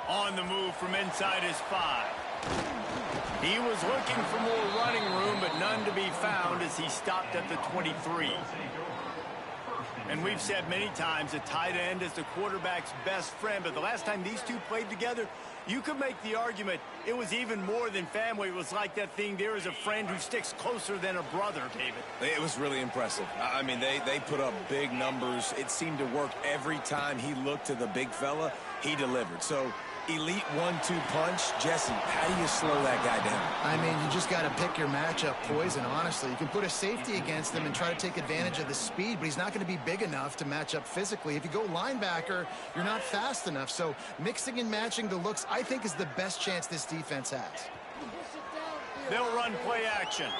On the move from inside his 5. He was looking for more running room, but none to be found as he stopped at the 23. And we've said many times a tight end is the quarterback's best friend, but the last time these two played together, you could make the argument it was even more than family. It was like that thing, there is a friend who sticks closer than a brother, David. It was really impressive. I mean, they put up big numbers. It seemed to work every time he looked to the big fella, he delivered. So, elite 1-2 punch. Jesse, how do you slow that guy down? I mean, you just got to pick your matchup poison, honestly. You can put a safety against him and try to take advantage of the speed, but he's not going to be big enough to match up physically. If you go linebacker, you're not fast enough. So mixing and matching the looks, I think, is the best chance this defense has. They'll run play action.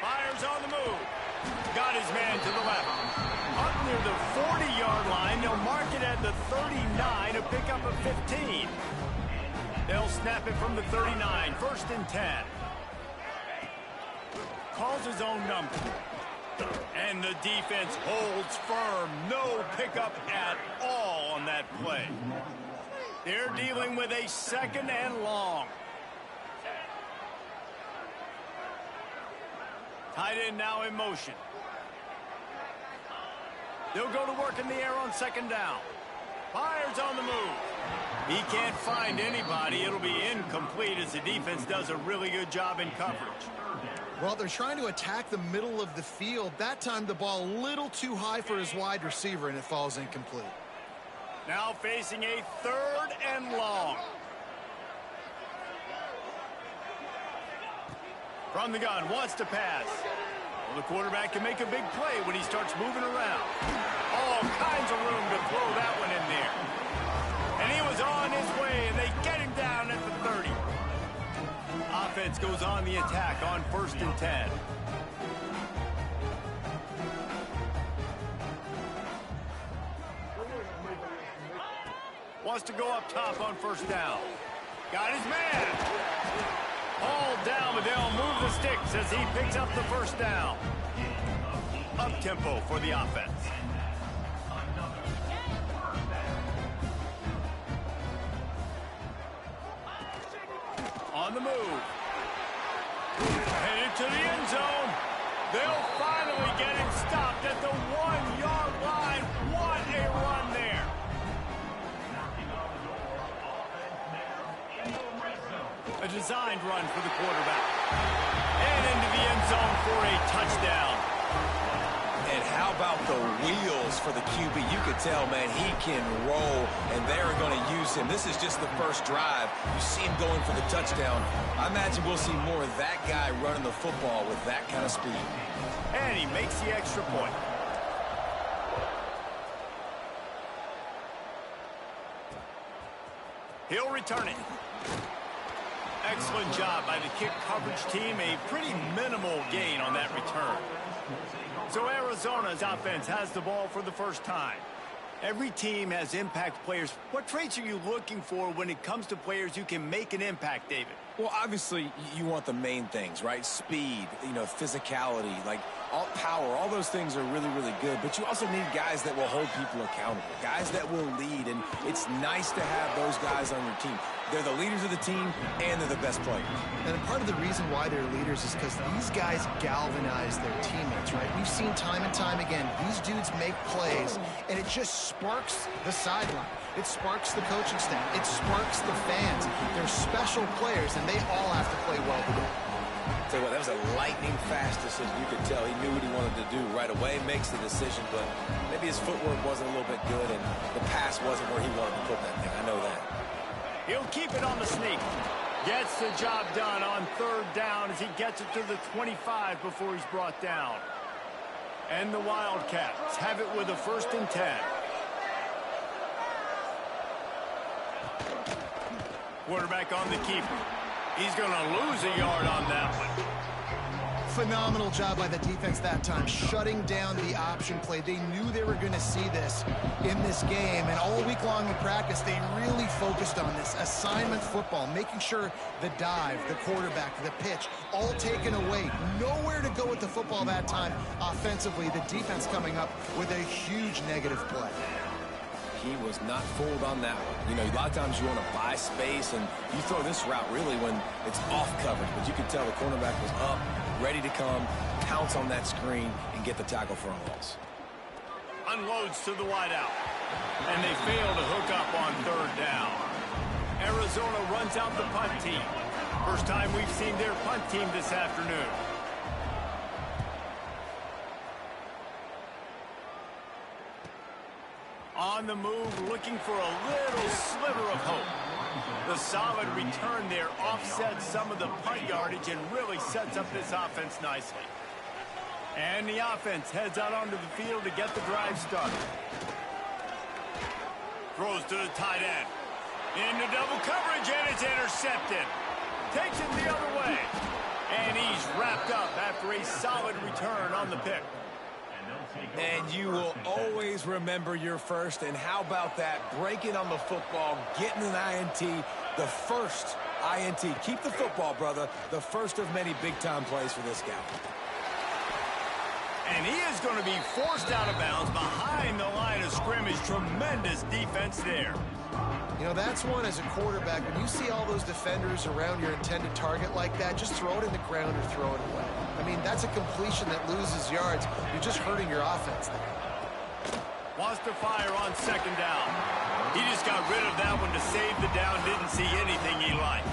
Fires on the move. Got his man to the left. Up near the 40-yard line, they'll mark it at the 39, a pickup of 15. They'll snap it from the 39, 1st and 10. Calls his own number. And the defense holds firm. No pickup at all on that play. They're dealing with a 2nd and long. Tight end now in motion. They'll go to work in the air on 2nd down. Fires on the move. He can't find anybody. It'll be incomplete as the defense does a really good job in coverage. Well, they're trying to attack the middle of the field. That time the ball a little too high for his wide receiver, and it falls incomplete. Now facing a 3rd and long. From the gun, wants to pass. Well, the quarterback can make a big play when he starts moving around. All kinds of room to throw that one in there. And he was on his way, and they get him down at the 30. Offense goes on the attack on 1st and 10. Wants to go up top on 1st down. Got his man. Hauled down, but they'll move the sticks as he picks up the 1st down. Up-tempo for the offense. On the move. Headed to the end zone. They'll finally get him stopped at the 1-yard line. What a run there. A designed run for the quarterback. And into the end zone for a touchdown. And how about the wheels for the QB? You could tell, man, he can roll, and they're going to use him. This is just the first drive. You see him going for the touchdown. I imagine we'll see more of that guy running the football with that kind of speed. And he makes the extra point. He'll return it. Excellent job by the kick coverage team. A pretty minimal gain on that return. So Arizona's offense has the ball for the first time. Every team has impact players. What traits are you looking for when it comes to players who can make an impact, David? Well, obviously, you want the main things, right? Speed, physicality, like all power, all those things are really, really good. But you also need guys that will hold people accountable, guys that will lead. And it's nice to have those guys on your team. They're the leaders of the team, and they're the best players. And part of the reason why they're leaders is because these guys galvanize their teammates, right? We've seen time and time again, these dudes make plays, and it just sparks the sideline. It sparks the coaching staff. It sparks the fans. They're special players, and they all have to play well together. Tell you what, that was a lightning-fast decision. You could tell he knew what he wanted to do right away, makes the decision, but maybe his footwork wasn't a little bit good, and the pass wasn't where he wanted to put that thing. I know that. He'll keep it on the sneak. Gets the job done on third down as he gets it to the 25 before he's brought down. And the Wildcats have it with a 1st and 10. Quarterback on the keeper. He's going to lose a yard on that one. Phenomenal job by the defense that time, shutting down the option play. They knew they were going to see this in this game, and all week long in practice, they really focused on this assignment football, making sure the dive, the quarterback, the pitch, all taken away. Nowhere to go with the football that time offensively. The defense coming up with a huge negative play. He was not fooled on that one. A lot of times you want to buy space, and you throw this route really when it's off coverage. But you could tell the cornerback was up, ready to come, pounce on that screen, and get the tackle for a loss. Unloads to the wideout. And they fail to hook up on third down. Arizona runs out the punt team. First time we've seen their punt team this afternoon. On the move, looking for a little sliver of hope. The solid return there offsets some of the punt yardage and really sets up this offense nicely. And the offense heads out onto the field to get the drive started. Throws to the tight end. Into double coverage, and it's intercepted. Takes it the other way. And he's wrapped up after a solid return on the pick. And you will always remember your first. And how about that? Breaking on the football, getting an INT, the first INT. Keep the football, brother. The first of many big-time plays for this guy. And he is going to be forced out of bounds behind the line of scrimmage. Tremendous defense there. That's one as a quarterback. When you see all those defenders around your intended target like that, just throw it in the ground or throw it away. That's a completion that loses yards. You're just hurting your offense there. Wants to fire on second down. He just got rid of that one to save the down. Didn't see anything he liked.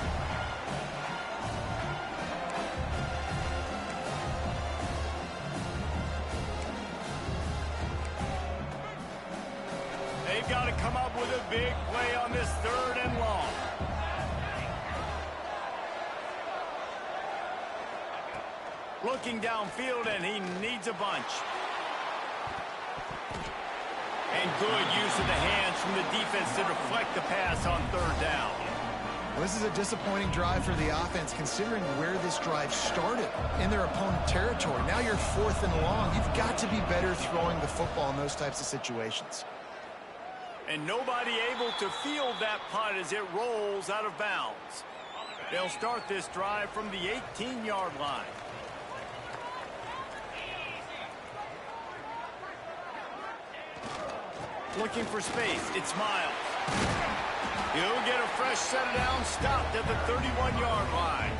They've got to come up with a big play on this third and long. Looking downfield, and he needs a bunch. And good use of the hands from the defense to deflect the pass on third down. This is a disappointing drive for the offense, considering where this drive started, in their opponent territory. Now you're 4th and long. You've got to be better throwing the football in those types of situations. And nobody able to field that punt as it rolls out of bounds. They'll start this drive from the 18-yard line. Looking for space. It's Miles. He'll get a fresh set down, stopped at the 31-yard line.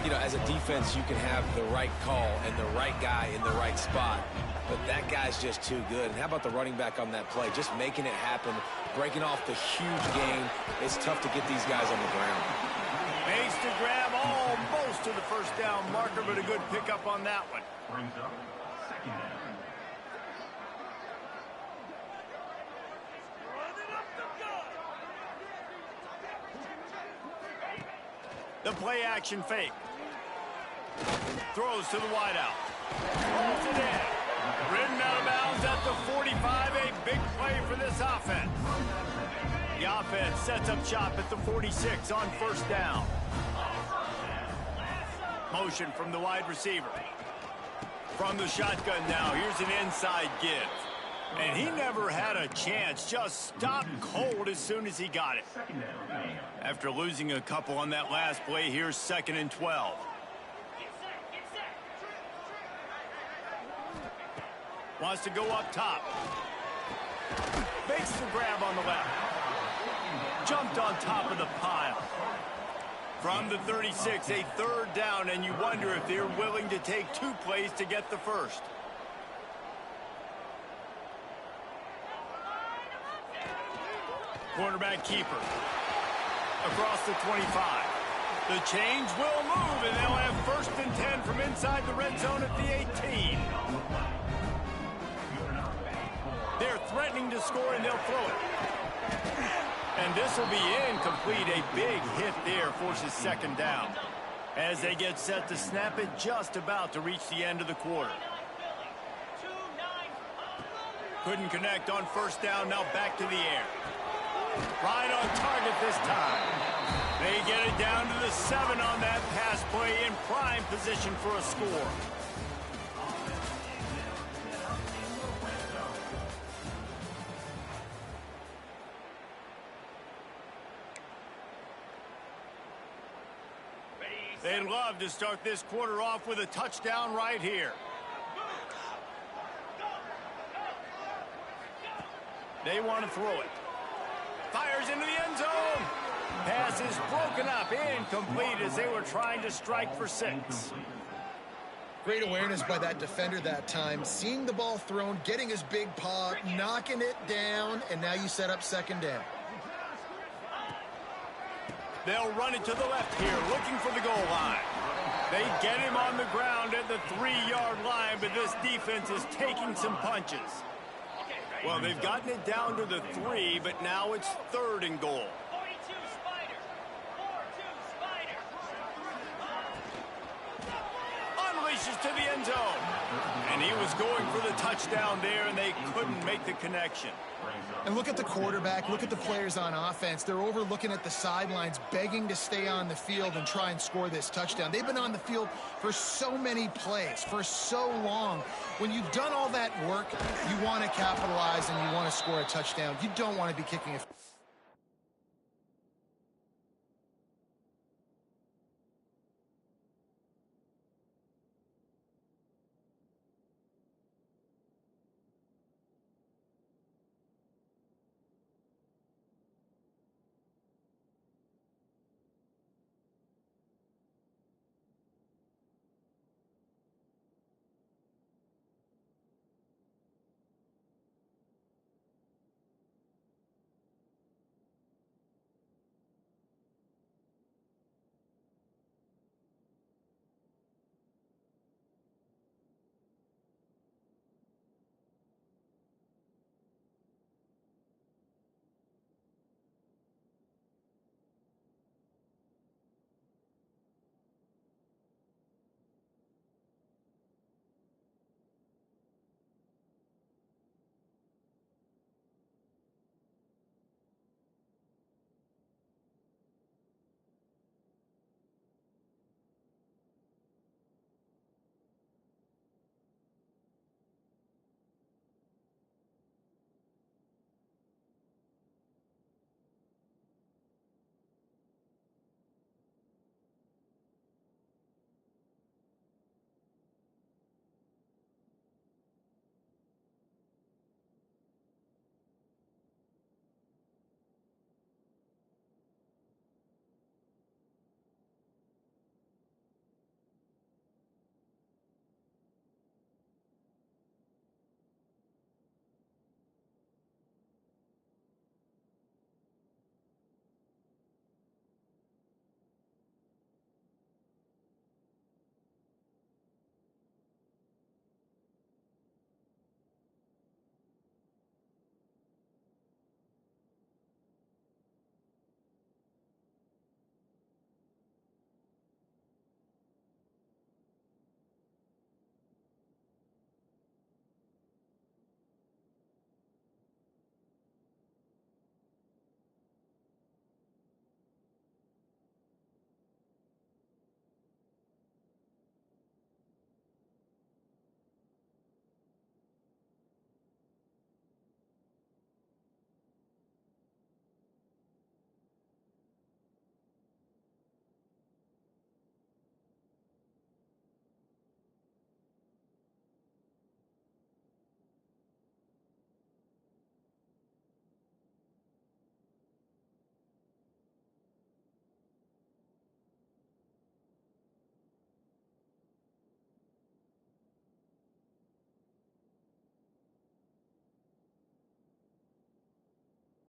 As a defense, you can have the right call and the right guy in the right spot. But that guy's just too good. And how about the running back on that play? Just making it happen, breaking off the huge gain. It's tough to get these guys on the ground. Makes the grab almost to the first down marker, but a good pickup on that one. Brings up second down. The play action fake. Throws to the wideout. Holds it in. Ridden out of bounds at the 45. A big play for this offense. The offense sets up shop at the 46 on first down. Motion from the wide receiver. From the shotgun now. Here's an inside give. And he never had a chance. Just stopped cold as soon as he got it. After losing a couple on that last play, here's 2nd and 12. Wants to go up top. Makes the grab on the left. Jumped on top of the pile. From the 36, a 3rd down, and you wonder if they're willing to take 2 plays to get the first. Quarterback keeper. Across the 25. The change will move, and they'll have 1st and 10 from inside the red zone at the 18. They're threatening to score, and they'll throw it. And this will be incomplete. A big hit there forces 2nd down. As they get set to snap it, just about to reach the end of the quarter. Couldn't connect on 1st down, now back to the air. Right on target this time. They get it down to the 7 on that pass play, in prime position for a score. They'd love to start this quarter off with a touchdown right here. They want to throw it. Fires into the end zone. Pass is broken up, incomplete as they were trying to strike for 6. Great awareness by that defender that time. Seeing the ball thrown, getting his big paw, knocking it down, and now you set up 2nd down. They'll run it to the left here, looking for the goal line. They get him on the ground at the 3-yard line, but this defense is taking some punches. Well, they've gotten it down to the 3, but now it's 3rd and goal. Unleashes to the end zone. And he was going for the touchdown there, and they couldn't make the connection. And look at the quarterback, look at the players on offense. They're overlooking at the sidelines, begging to stay on the field and try and score this touchdown. They've been on the field for so many plays, for so long. When you've done all that work, you want to capitalize and you want to score a touchdown. You don't want to be kicking it.